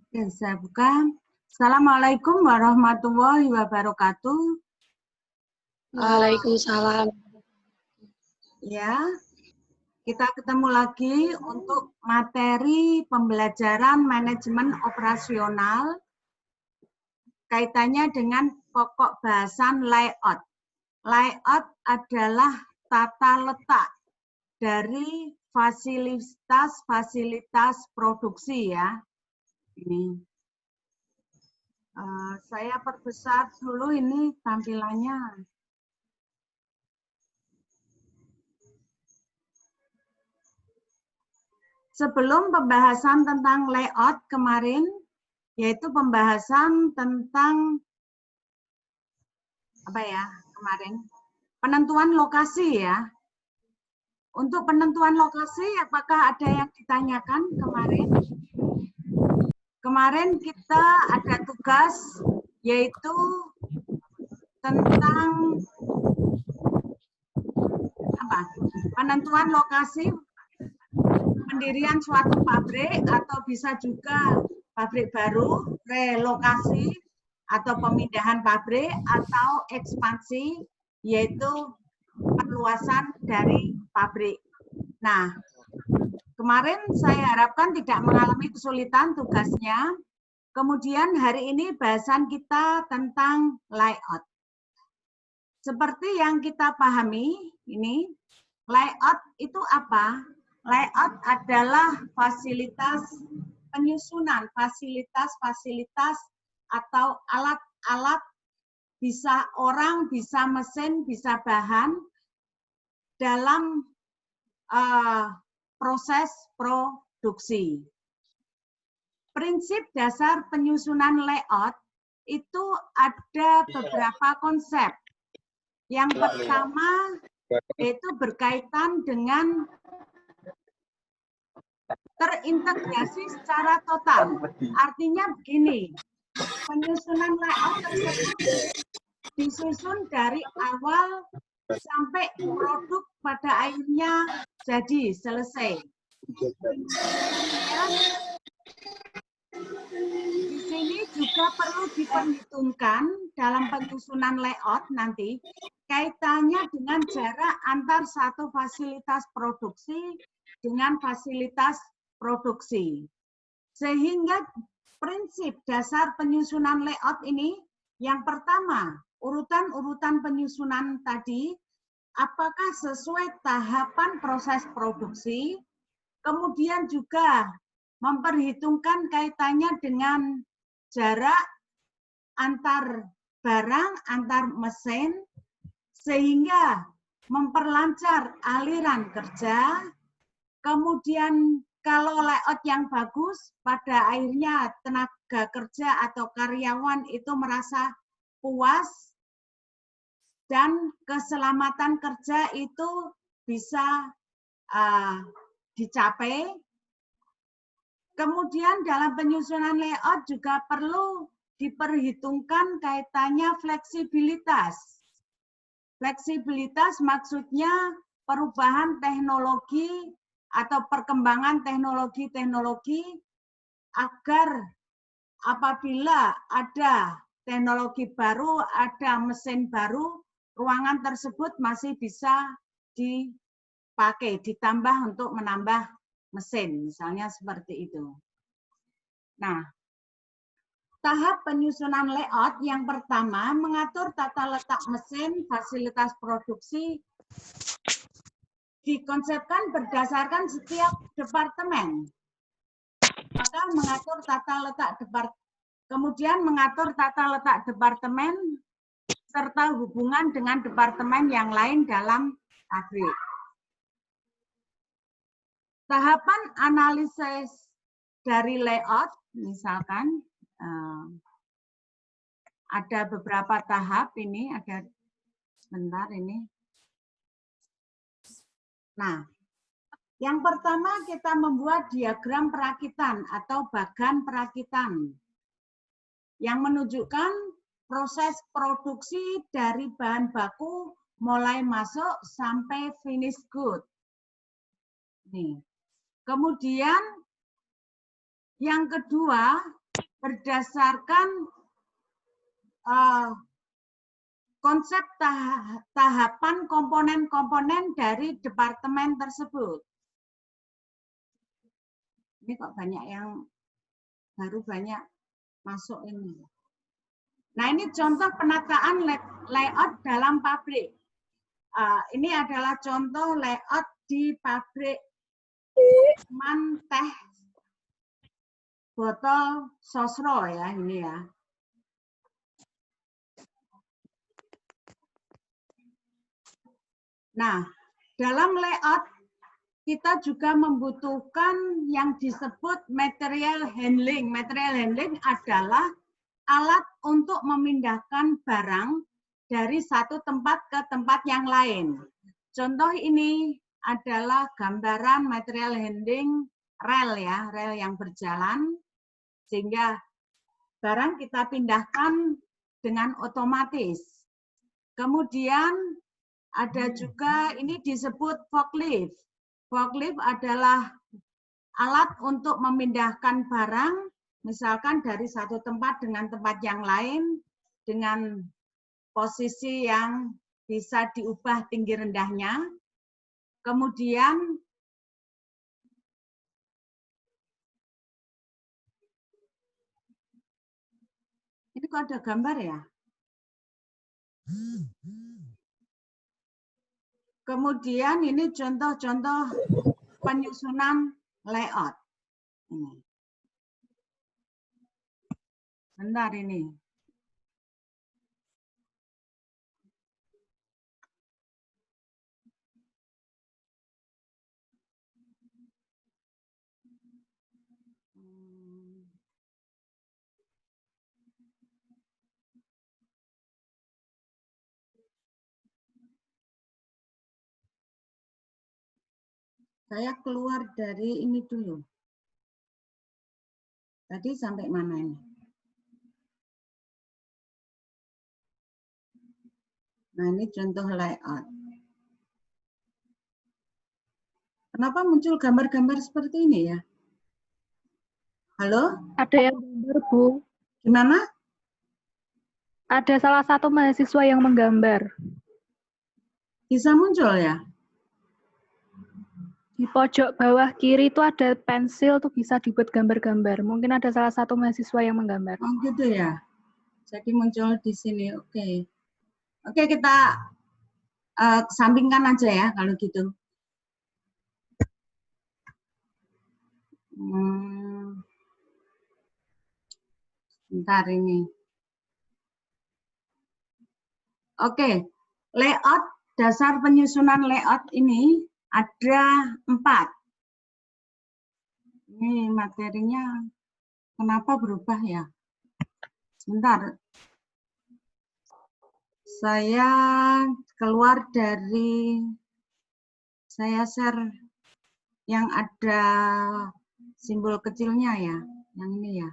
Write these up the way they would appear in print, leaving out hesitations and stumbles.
Oke, saya buka. Assalamualaikum warahmatullahi wabarakatuh. Waalaikumsalam. Ya, kita ketemu lagi untuk materi pembelajaran manajemen operasional kaitannya dengan pokok bahasan layout. Layout adalah tata letak dari fasilitas produksi ya. Ini. Saya perbesar dulu ini tampilannya. Sebelum pembahasan tentang layout kemarin, yaitu pembahasan tentang apa ya kemarin? Penentuan lokasi ya. Untuk penentuan lokasi, apakah ada yang ditanyakan kemarin? Kemarin kita ada tugas yaitu tentang apa? Penentuan lokasi pendirian suatu pabrik atau bisa juga pabrik baru, relokasi atau pemindahan pabrik atau ekspansi yaitu perluasan dari pabrik. Nah, kemarin saya harapkan tidak mengalami kesulitan tugasnya. Kemudian hari ini bahasan kita tentang layout. Seperti yang kita pahami, ini layout itu apa? Layout adalah fasilitas penyusunan, fasilitas atau alat-alat, bisa orang, bisa mesin, bisa bahan dalam proses produksi. Prinsip dasar penyusunan layout itu ada beberapa konsep. Yang pertama yaitu berkaitan dengan terintegrasi secara total. Artinya begini, penyusunan layout tersebut disusun dari awal sampai produk pada akhirnya jadi selesai. Ya. Di sini juga perlu diperhitungkan dalam penyusunan layout nanti kaitannya dengan jarak antar satu fasilitas produksi dengan fasilitas produksi. Sehingga prinsip dasar penyusunan layout ini yang pertama, urutan-urutan penyusunan tadi apakah sesuai tahapan proses produksi, kemudian juga memperhitungkan kaitannya dengan jarak antar barang, antar mesin, sehingga memperlancar aliran kerja. Kemudian kalau layout yang bagus, pada akhirnya tenaga kerja atau karyawan itu merasa puas dan keselamatan kerja itu bisa dicapai. Kemudian dalam penyusunan layout juga perlu diperhitungkan kaitannya fleksibilitas. Fleksibilitas maksudnya perubahan teknologi atau perkembangan teknologi-teknologi agar apabila ada teknologi baru, ada mesin baru, ruangan tersebut masih bisa dipakai, ditambah untuk menambah mesin, misalnya seperti itu. Nah, tahap penyusunan layout yang pertama mengatur tata letak mesin, fasilitas produksi, dikonsepkan berdasarkan setiap departemen. Maka mengatur tata letak kemudian mengatur tata letak departemen serta hubungan dengan departemen yang lain dalam pabrik. Tahapan analisis dari layout, misalkan ada beberapa tahap ini, ada sebentar ini. Nah, yang pertama kita membuat diagram perakitan atau bagan perakitan yang menunjukkan proses produksi dari bahan baku mulai masuk sampai finish good. Nih. Kemudian yang kedua berdasarkan konsep tahapan komponen-komponen dari departemen tersebut. Ini kok banyak yang baru banyak masuk ini. Nah, ini contoh penataan layout dalam pabrik. Ini adalah contoh layout di pabrik teh botol Sosro ya, ini ya. Nah, dalam layout kita juga membutuhkan yang disebut material handling. Material handling adalah alat untuk memindahkan barang dari satu tempat ke tempat yang lain. Contoh ini adalah gambaran material handling rel ya, rel yang berjalan, sehingga barang kita pindahkan dengan otomatis. Kemudian ada juga ini disebut forklift. Forklift adalah alat untuk memindahkan barang, misalkan dari satu tempat dengan tempat yang lain, dengan posisi yang bisa diubah tinggi rendahnya. Kemudian ini kok ada gambar ya? Kemudian ini contoh-contoh penyusunan layout. Ini. Bentar ini. Saya keluar dari ini dulu. Tadi sampai mana ini? Nah, ini contoh layout. Kenapa muncul gambar-gambar seperti ini ya? Halo? Ada yang gambar, Bu. Gimana? Ada salah satu mahasiswa yang menggambar. Bisa muncul ya? Di pojok bawah kiri itu ada pensil tuh bisa dibuat gambar-gambar. Mungkin ada salah satu mahasiswa yang menggambar. Oh gitu ya. Jadi muncul di sini. Oke. Oke, kita sampingkan aja ya kalau gitu. Bentar ini. Oke, layout, dasar penyusunan layout ini ada 4. Ini materinya kenapa berubah ya? Sebentar. Saya keluar dari, saya share yang ada simbol kecilnya ya, yang ini ya.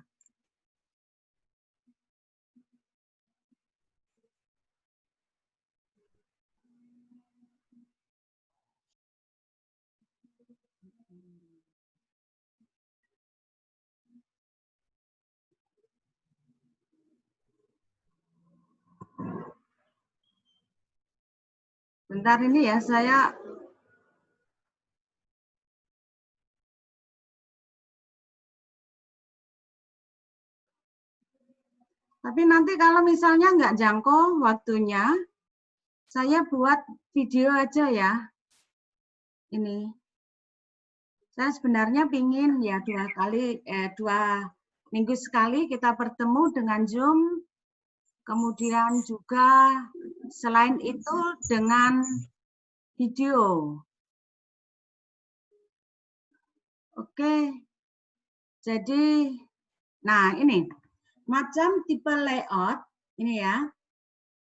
Bentar ini ya, saya tapi nanti kalau misalnya nggak jangkau waktunya, saya buat video aja ya. Ini. Saya sebenarnya pingin ya 2 minggu sekali kita bertemu dengan Zoom. Kemudian juga selain itu dengan video. Oke, jadi, nah ini, macam tipe layout, ini ya.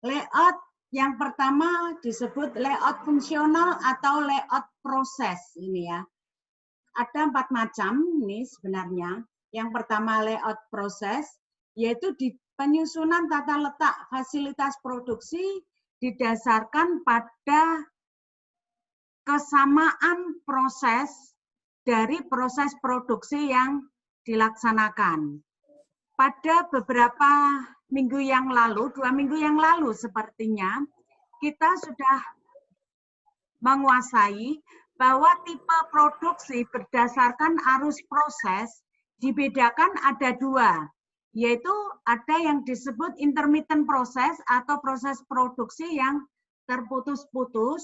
Layout yang pertama disebut layout fungsional atau layout proses, ini ya. Ada 4 macam ini sebenarnya. Yang pertama layout proses, yaitu di penyusunan tata letak fasilitas produksi didasarkan pada kesamaan proses dari proses produksi yang dilaksanakan. pada beberapa minggu yang lalu, 2 minggu yang lalu sepertinya, kita sudah menguasai bahwa tipe produksi berdasarkan arus proses dibedakan ada 2, yaitu ada yang disebut intermittent proses atau proses produksi yang terputus-putus.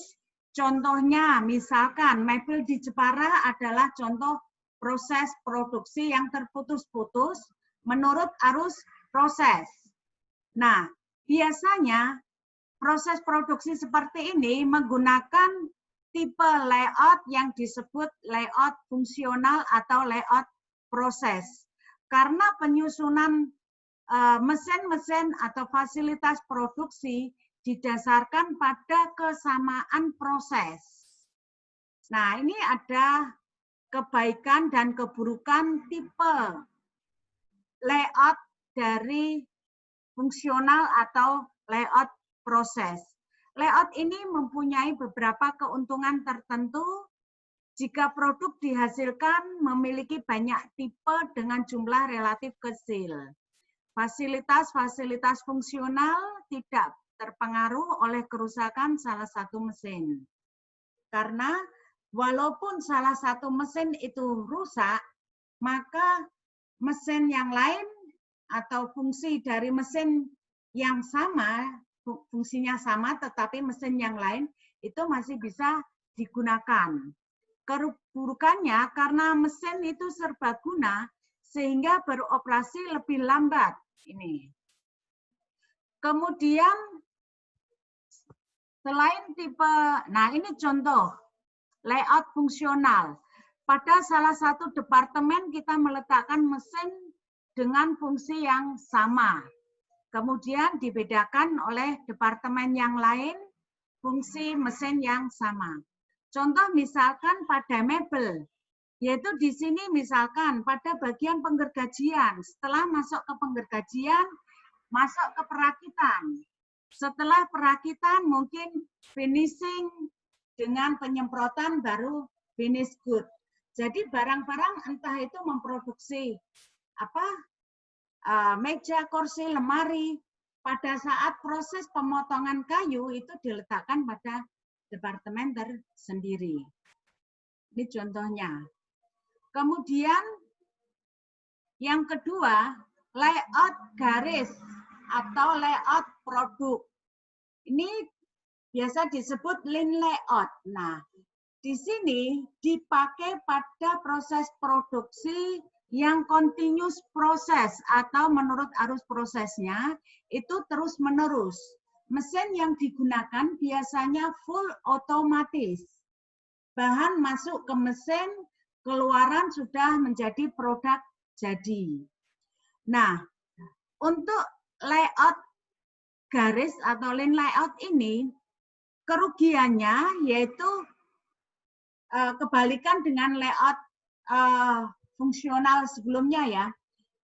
Contohnya misalkan Maple di Jepara adalah contoh proses produksi yang terputus-putus menurut arus proses. Nah, biasanya proses produksi seperti ini menggunakan tipe layout yang disebut layout fungsional atau layout proses. Karena penyusunan mesin-mesin atau fasilitas produksi didasarkan pada kesamaan proses. Nah, ini ada kebaikan dan keburukan tipe layout dari fungsional atau layout proses. Layout ini mempunyai beberapa keuntungan tertentu jika produk dihasilkan memiliki banyak tipe dengan jumlah relatif kecil. Fasilitas-fasilitas fungsional tidak terpengaruh oleh kerusakan salah satu mesin. Karena walaupun salah satu mesin itu rusak, maka mesin yang lain atau fungsi dari mesin yang sama, fungsinya sama tetapi mesin yang lain itu masih bisa digunakan. Keburukannya karena mesin itu serbaguna sehingga beroperasi lebih lambat. Ini. Kemudian selain tipe, nah ini contoh layout fungsional. Pada salah satu departemen kita meletakkan mesin dengan fungsi yang sama. Kemudian dibedakan oleh departemen yang lain fungsi mesin yang sama. Contoh misalkan pada mebel, yaitu di sini misalkan pada bagian penggergajian, setelah masuk ke penggergajian, masuk ke perakitan. Setelah perakitan mungkin finishing dengan penyemprotan baru finish good. Jadi barang-barang entah itu memproduksi meja, kursi, lemari, pada saat proses pemotongan kayu itu diletakkan pada departemen tersendiri. Ini contohnya. Kemudian yang kedua, layout garis atau layout produk. Ini biasa disebut line layout. Nah, di sini dipakai pada proses produksi yang continuous proses atau menurut arus prosesnya itu terus-menerus. Mesin yang digunakan biasanya full otomatis. Bahan masuk ke mesin, keluaran sudah menjadi produk jadi. Nah, untuk layout garis atau line layout ini, kerugiannya yaitu kebalikan dengan layout fungsional sebelumnya ya,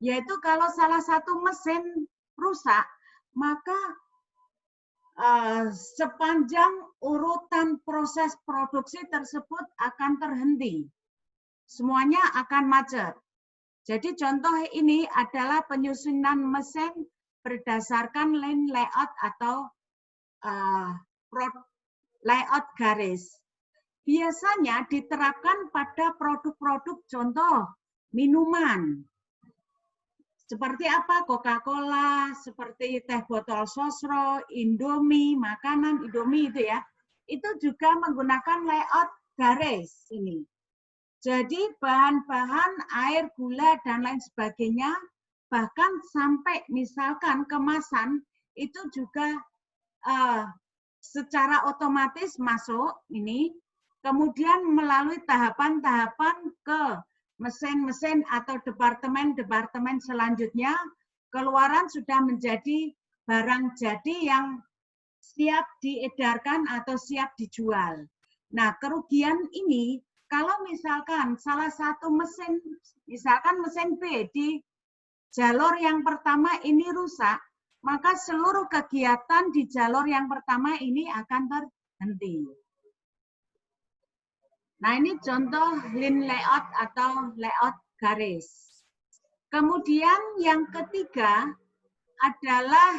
yaitu kalau salah satu mesin rusak, maka sepanjang urutan proses produksi tersebut akan terhenti. Semuanya akan macet. Jadi contoh ini adalah penyusunan mesin berdasarkan line layout atau layout garis. Biasanya diterapkan pada produk-produk contoh minuman. Seperti apa? Coca-Cola, seperti teh botol sosro, Indomie, makanan Indomie itu ya. Itu juga menggunakan layout garis ini. Jadi bahan-bahan air, gula, dan lain sebagainya, bahkan sampai misalkan kemasan, itu juga secara otomatis masuk ini, kemudian melalui tahapan-tahapan ke mesin-mesin atau departemen-departemen selanjutnya, keluaran sudah menjadi barang jadi yang siap diedarkan atau siap dijual. Nah, kerugian ini kalau misalkan salah satu mesin, misalkan mesin B di jalur yang pertama ini rusak, maka seluruh kegiatan di jalur yang pertama ini akan terhenti. Nah, ini contoh line layout atau layout garis. Kemudian yang ketiga adalah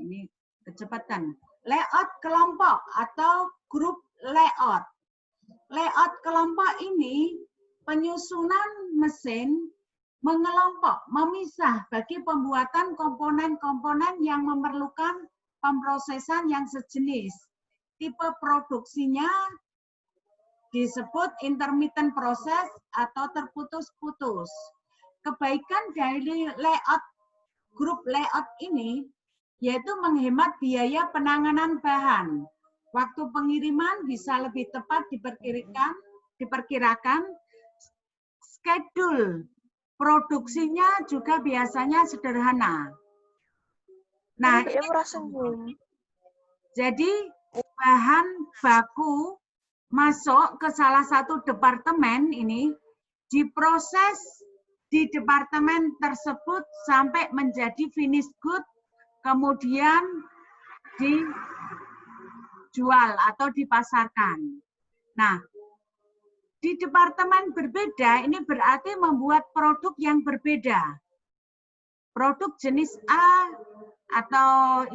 ini kecepatan. Layout kelompok atau grup layout. Layout kelompok ini penyusunan mesin mengelompok, memisah bagi pembuatan komponen-komponen yang memerlukan pemrosesan yang sejenis. Tipe produksinya disebut intermittent proses atau terputus-putus. Kebaikan dari layout grup layout ini yaitu menghemat biaya penanganan bahan. Waktu pengiriman bisa lebih tepat diperkirakan. Schedule produksinya juga biasanya sederhana. Nah, jadi bahan baku masuk ke salah satu departemen ini, diproses di departemen tersebut sampai menjadi finish good, kemudian dijual atau dipasarkan. Nah, di departemen berbeda ini berarti membuat produk yang berbeda. Produk jenis A atau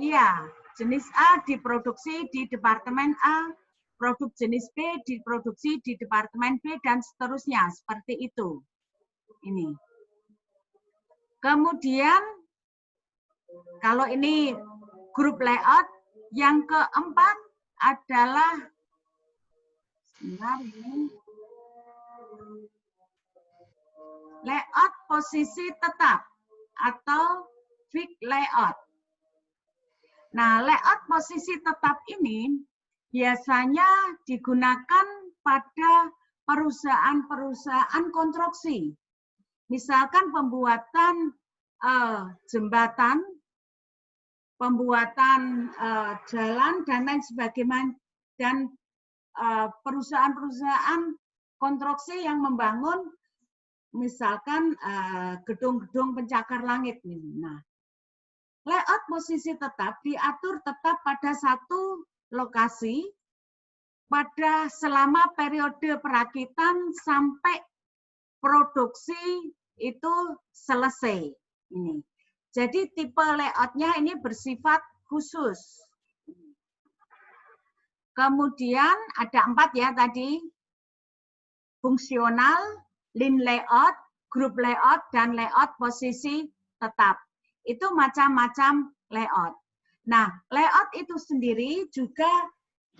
jenis A diproduksi di departemen A, produk jenis B diproduksi di departemen B dan seterusnya seperti itu. Ini. Kemudian kalau ini grup layout, yang keempat adalah layout posisi tetap atau fixed layout. Nah, layout posisi tetap ini biasanya digunakan pada perusahaan-perusahaan konstruksi. Misalkan pembuatan jembatan, pembuatan jalan, dan lain sebagainya, dan perusahaan-perusahaan konstruksi yang membangun misalkan gedung-gedung pencakar langit. Nah, layout posisi tetap diatur tetap pada satu lokasi pada selama periode perakitan sampai produksi itu selesai. Ini. Jadi tipe layoutnya ini bersifat khusus. Kemudian ada 4 ya tadi. Fungsional, line layout, group layout, dan layout posisi tetap. Itu macam-macam layout. Nah, layout itu sendiri juga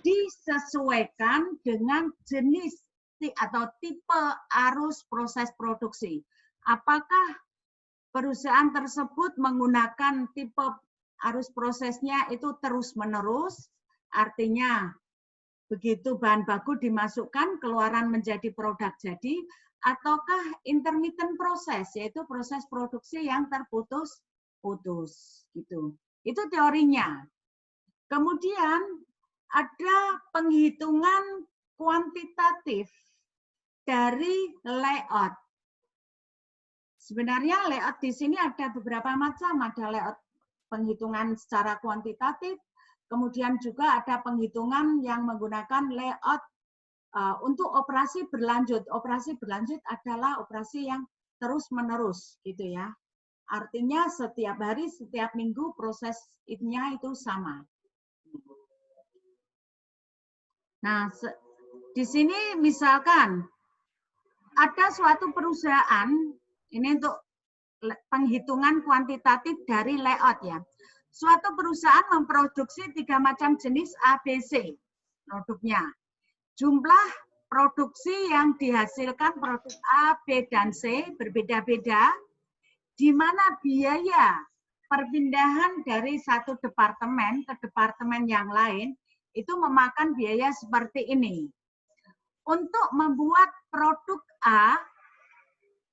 disesuaikan dengan jenis atau tipe arus proses produksi. Apakah perusahaan tersebut menggunakan tipe arus prosesnya itu terus-menerus, artinya begitu bahan baku dimasukkan, keluaran menjadi produk jadi, ataukah intermittent proses, yaitu proses produksi yang terputus-putus. Gitu. Itu teorinya. Kemudian ada penghitungan kuantitatif dari layout. Sebenarnya layout di sini ada beberapa macam, ada layout penghitungan secara kuantitatif, kemudian juga ada penghitungan yang menggunakan layout untuk operasi berlanjut. Operasi berlanjut adalah operasi yang terus-menerus, gitu ya. Artinya setiap hari, setiap minggu prosesnya itu sama. Nah, di sini misalkan ada suatu perusahaan, ini untuk penghitungan kuantitatif dari layout ya. Suatu perusahaan memproduksi 3 macam jenis ABC produknya. Jumlah produksi yang dihasilkan produk A, B, dan C berbeda-beda, di mana biaya perpindahan dari satu departemen ke departemen yang lain itu memakan biaya seperti ini. Untuk membuat produk A,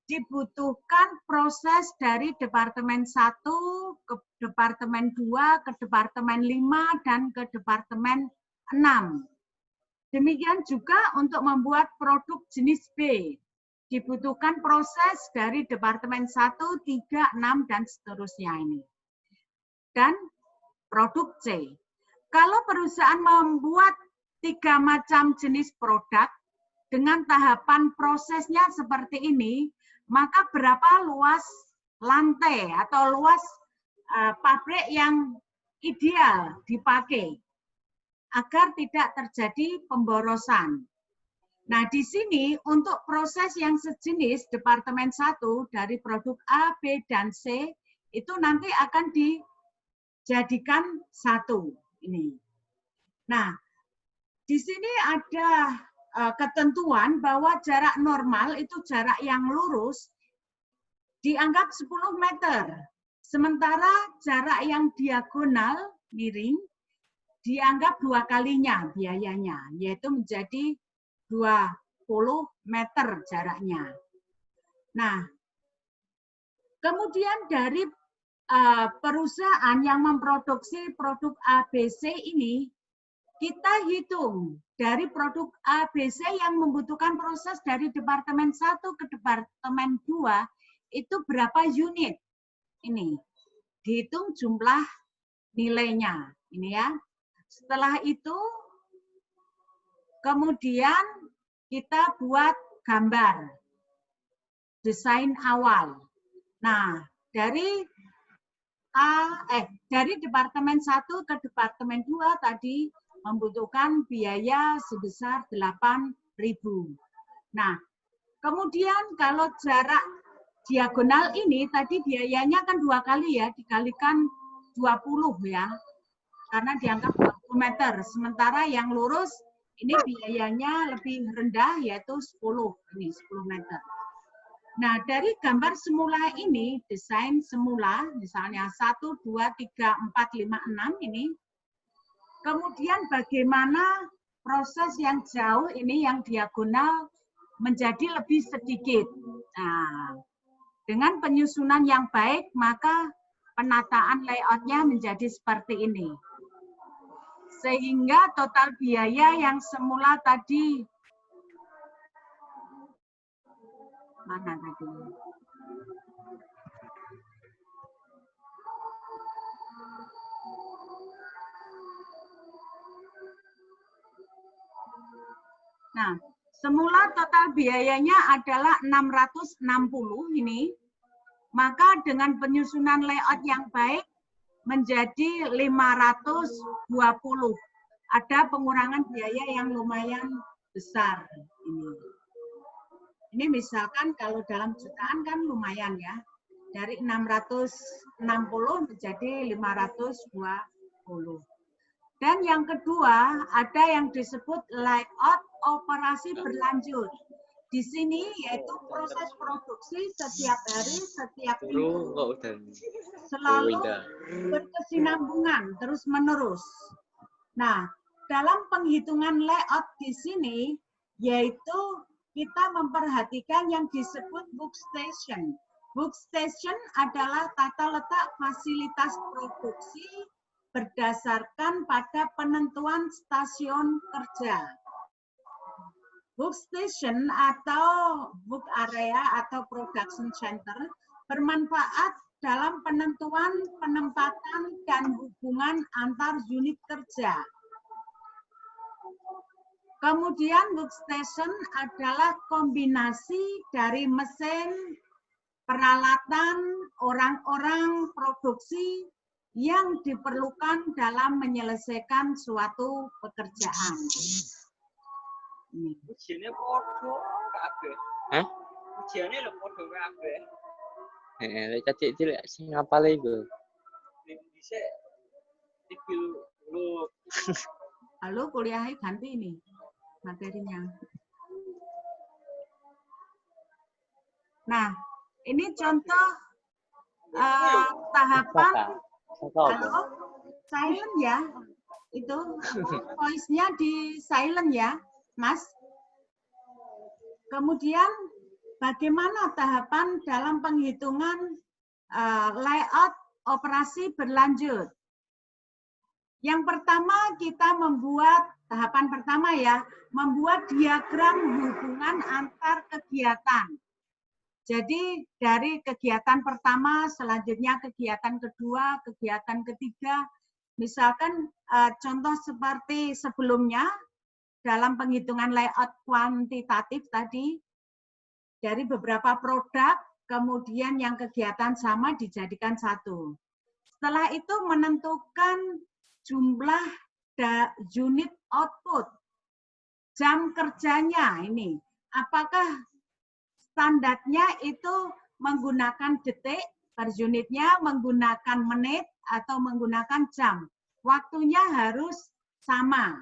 dibutuhkan proses dari departemen 1 ke departemen 2, ke departemen 5, dan ke departemen 6. Demikian juga untuk membuat produk jenis B, dibutuhkan proses dari departemen 1, 3, 6, dan seterusnya ini. Dan produk C. Kalau perusahaan membuat 3 macam jenis produk dengan tahapan prosesnya seperti ini, maka berapa luas lantai atau luas pabrik yang ideal dipakai agar tidak terjadi pemborosan. Nah, di sini untuk proses yang sejenis Departemen 1 dari produk A, B, dan C itu nanti akan dijadikan satu ini. Nah, di sini ada ketentuan bahwa jarak normal itu jarak yang lurus dianggap 10 meter. Sementara jarak yang diagonal miring dianggap 2 kalinya biayanya, yaitu menjadi 20 meter jaraknya. Nah, kemudian dari perusahaan yang memproduksi produk ABC ini, kita hitung dari produk ABC yang membutuhkan proses dari Departemen 1 ke Departemen 2, itu berapa unit. Ini, dihitung jumlah nilainya. Ini ya. Setelah itu, kemudian kita buat gambar, desain awal. Nah, dari Departemen 1 ke Departemen 2 tadi membutuhkan biaya sebesar 8.000. Nah, kemudian kalau jarak diagonal ini tadi biayanya kan 2 kali ya, dikalikan 20 ya, karena dianggap 20 meter. Sementara yang lurus ini biayanya lebih rendah, yaitu 10 meter. Nah, dari gambar semula ini, desain semula, misalnya 1, 2, 3, 4, 5, 6 ini, kemudian bagaimana proses yang jauh ini, yang diagonal, menjadi lebih sedikit. Nah, dengan penyusunan yang baik, maka penataan layout-nya menjadi seperti ini. Sehingga total biaya yang semula tadi, mana tadi? Nah, semula total biayanya adalah 660 ini, maka dengan penyusunan layout yang baik menjadi 520. Ada pengurangan biaya yang lumayan besar ini. Ini misalkan kalau dalam jutaan kan lumayan ya. Dari 660 menjadi 520. Dan yang kedua, ada yang disebut layout operasi berlanjut. Di sini yaitu proses produksi setiap hari, setiap minggu, selalu berkesinambungan terus-menerus. Nah, dalam penghitungan layout di sini, yaitu kita memperhatikan yang disebut workstation. Workstation adalah tata letak fasilitas produksi berdasarkan pada penentuan stasiun kerja. Workstation atau work area atau production center bermanfaat dalam penentuan penempatan dan hubungan antar unit kerja. Kemudian workstation adalah kombinasi dari mesin, peralatan, orang-orang produksi yang diperlukan dalam menyelesaikan suatu pekerjaan. Ujiannya podo kabeh. Hah? Ujiannya lho podo kabeh. Lek cilik sing ngapale iku. Dhisik iki lu. Halo, kuliahnya ganti ini materinya. Nah, ini contoh tahapan. Halo, silent ya. Itu voice-nya di silent ya, Mas. Kemudian bagaimana tahapan dalam penghitungan layout operasi berlanjut? Yang pertama kita membuat, tahapan pertama ya, membuat diagram hubungan antar kegiatan. Jadi dari kegiatan pertama, selanjutnya kegiatan kedua, kegiatan ketiga, misalkan contoh seperti sebelumnya, dalam penghitungan layout kuantitatif tadi, dari beberapa produk, kemudian yang kegiatan sama dijadikan satu. Setelah itu menentukan jumlah unit output, jam kerjanya ini. Apakah standarnya itu menggunakan detik per unitnya, menggunakan menit, atau menggunakan jam. Waktunya harus sama.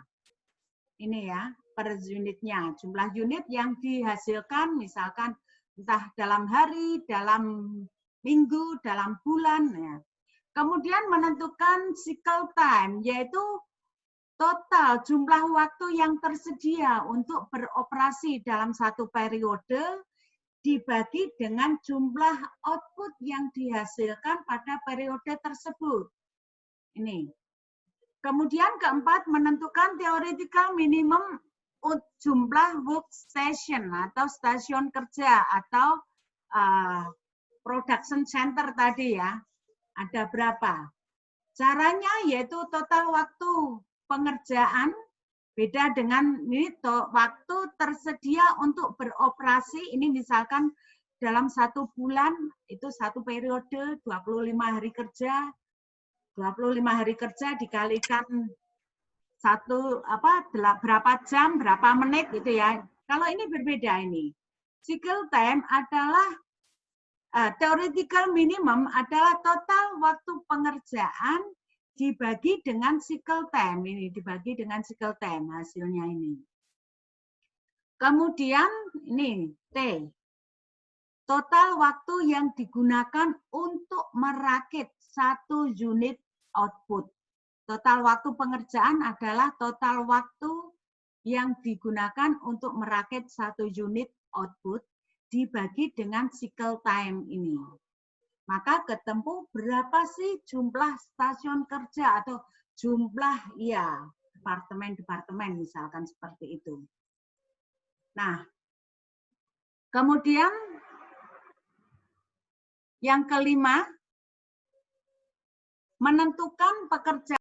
Ini ya, per unitnya. Jumlah unit yang dihasilkan misalkan entah dalam hari, dalam minggu, dalam bulan. Ya. Kemudian menentukan cycle time, yaitu total jumlah waktu yang tersedia untuk beroperasi dalam satu periode dibagi dengan jumlah output yang dihasilkan pada periode tersebut. Ini. Kemudian keempat, menentukan theoretical minimum jumlah workstation atau stasiun kerja atau production center tadi ya. Ada berapa? Caranya yaitu total waktu pengerjaan beda dengan ini waktu tersedia untuk beroperasi. Ini misalkan dalam satu bulan itu satu periode 25 hari kerja. 25 hari kerja dikalikan berapa jam, berapa menit gitu ya. Kalau ini berbeda ini. Cycle time adalah theoretical minimum adalah total waktu pengerjaan dibagi dengan cycle time. Ini dibagi dengan cycle time hasilnya ini. Kemudian ini T. Total waktu yang digunakan untuk merakit satu unit output. Total waktu pengerjaan adalah total waktu yang digunakan untuk merakit satu unit output dibagi dengan cycle time ini. Maka ketemu berapa sih jumlah stasiun kerja atau jumlah ya departemen-departemen misalkan seperti itu. Nah, kemudian yang kelima, menentukan pekerjaan